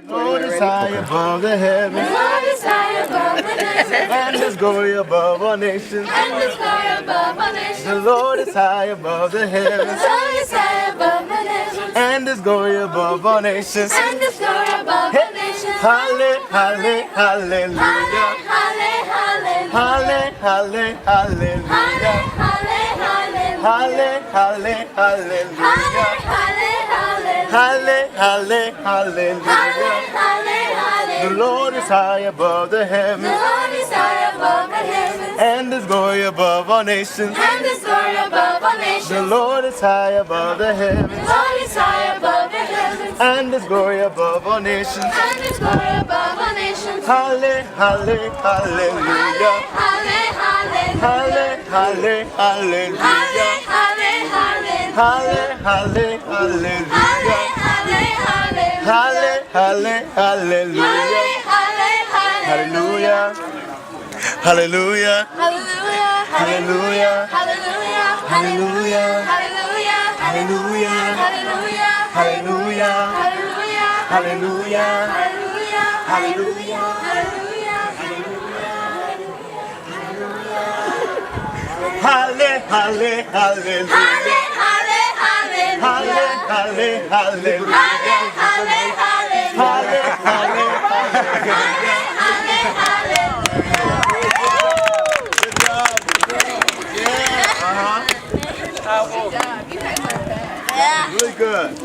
Lord is high above the heavens. The Lord is high above the heavens. And His glory above all nations. And His glory above all nations. The Lord is high above the The heavens. Lord is high above the heavens. And His glory above all nations. And His glory above all nations. Halle, halle, hallelujah. Halle, halle, Halle, halle, hallelujah. halle, Halle, halle, hallelujah. Halle, halle, hallelujah. The Lord is high above the The heavens. Lord is high above the heavens. And His glory above all nations. And His glory above all nations. The Lord is high above the The heavens. Lord is high above the heavens. And His glory above all nations. And His glory above all nations. Halle, halle, hallelujah. Halle, Halle, halle, hallelujah. Halle, halle, hallelujah. Halle, halle, hallelujah. Hallelujah. Hallelujah. Hallelujah. Hallelujah. Hallelujah. Hallelujah. Hallelujah. Hallelujah. Halle, halle, hallelujah. Halle, halle, hallelujah. Halle, halle, Good job. Yeah. Really good.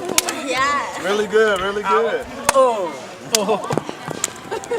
Yeah. Really good. Really good. Oh.